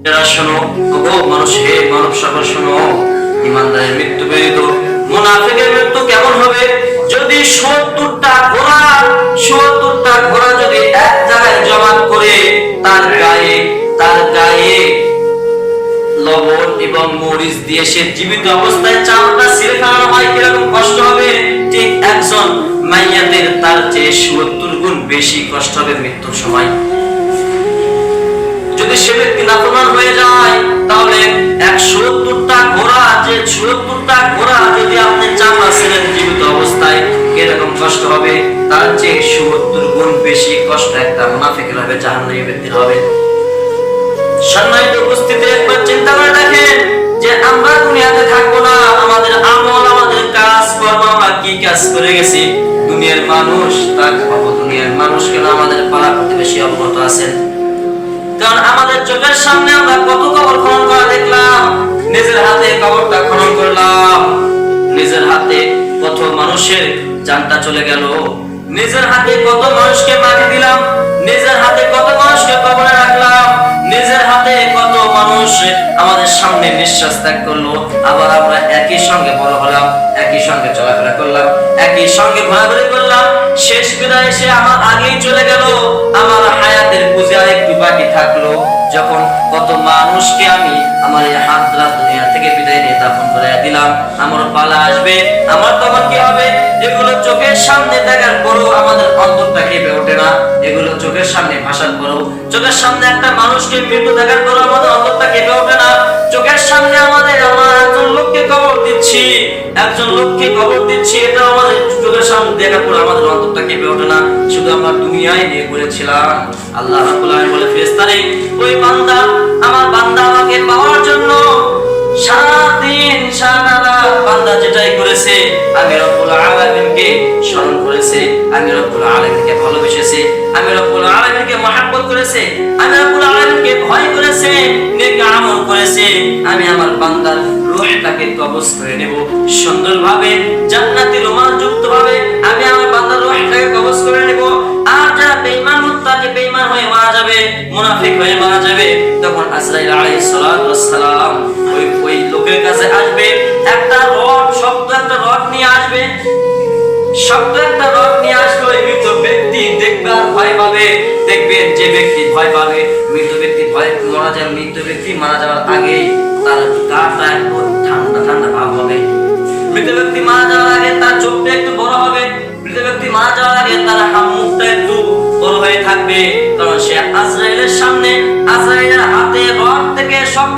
যারা শোনো, ওগো মানুষ, হে মানব সকল শোনো, ইমানদারের মৃত্যু ব্যতীত মুনাফিকের মৃত্যু কেমন হবে? যদি ৭০টা ঘোড়া যদি এক জায়গায় জমাত করে তার গায়ে লবণ এবং মরিচ দিয়ে সে জীবিত অবস্থায় চামড়া ছিঁড়ে ফেলানো হয়, কিরকম কষ্ট হবে? ঠিক একজন মাইয়াতের তার চেয়ে ৭০ গুণ বেশি কষ্ট হবে মৃত্যুর সময়। যদি সে ব্যক্তি নাফরমান হয়ে যায়, তাহলে ৭০টা ঘোড়া যদি আপনি চামড়া ছিলেন জীবিত অবস্থায়, কিরকম কষ্ট হবে? তার চেয়ে ৭০ গুণ বেশি কষ্ট একটা মুনাফিকের হবে, জাহান্নামী ব্যক্তির হবে। সম্মানিত উপস্থিতি, একবার চিন্তা করে দেখেন যে আমরা দুনিয়াতে থাকবো না, আমাদের আমল, আমাদের কাজ কর্ম, আমরা কি কাজ করে গেছি। দুনিয়ার মানুষ কেন আমাদের পাড়া প্রতিবেশী অবগত আছেন? কারণ আমাদের চোখের সামনে আমরা কত কবর খনন করা দেখলাম, নিজের হাতে কবরটা খনন করলাম, নিজের হাতে কত মানুষের জানটা চলে গেল, নিজের হাতে কত মানুষকে মাটি দিলাম, নিজের হাতে কত মানুষকে কবরে রাখলাম, নিজের হাতে কত মানুষ আমাদের সামনে নিঃশ্বাস ত্যাগ করলো। আবার আমরা একই সঙ্গে বড় হলাম, একই সঙ্গে চলাফেরা করলাম, একই সঙ্গে ঘোরাঘুরি করলাম, শেষ বিদায় এসে আমার আগেই চলে গেল, আমার হায়াতের পুঁজি আর একটু বাকি থাকলো। যখন কত মানুষকে আমি আমার এই হাতরা দুনিয়া থেকে বিদায় নিয়ে দাফন করে দিলাম, আমার পালা আসবে, আমার তখন কি হবে? এগুলো চোখের সামনে দেখার পরও আমাদের অন্তরটা কেঁপে ওঠে না। এগুলো চোখের সামনে ভাসার পরও, চোখের সামনে একটা মানুষকে মৃত্যু দেখার পরও আমাদের অন্তরটা কেঁপে ওঠে না। চোখের সামনে আমার একজন লোককে কবর দিচ্ছি, এটা আমাদের চোখের সামনে দেখার পর আমাদের অন্তরটা কেঁপে ওঠে না। শুধু আমরা দুনিয়ায় নিয়ে ঘুরেছিলাম। আল্লাহ রাব্বুল আলামিন বলে, ফেরেশতারে, ওই বান্দা, আমার বান্দা আমাকে পাওয়ার জন্য সারাদিন সারা রাত বান্দা যেটাই করেছে, আমি রব্বুল আলামিনকে স্মরণ করেছে, আমি রব্বুল আলামিনকে ভালোবেসেছে, আমি রব্বুল আলামিনকে মহব্বত করেছে, আমি রব্বুল আলামিনকে ভয় করেছে, নেক আমল করেছে। আমি আমার বান্দার রূহটাকে কবজ করে নেব সুন্দরভাবে, জান্নাতি রোমাঞ্চযুক্ত ভাবে আমি আমার বান্দার রূহটাকে কবজ করে নেব। আর যারা বেঈমান, মুত্তাকি বেঈমান হয়ে মারা যাবে, মুনাফিক হয়ে মারা যাবে, তখন আজরাইল আলাইহিস সালাতু ওয়াস সালাম ওই লোকের কাছে আসবে, একটা শক্ত একটা রড নিয়ে আসবে, ওই মৃত ব্যক্তি দেখবে আর ভয় পাবে। দেখবেন যে ব্যক্তি ভয় পাবে, মৃত ব্যক্তি মারা যাওয়ার আগেই তার গাটা একটু ঠান্ডা ঠান্ডা ভাব হবে, মৃত ব্যক্তি মারা যাওয়ার আগে তার চোখটা একটু বড় হবে, মৃত ব্যক্তি মারা যাওয়ার আগে তার মুখটা একটু বড় হয়ে থাকবে। কারণ সে আজরাইলের সামনে, আজরাইলের হাতে রড থেকে সব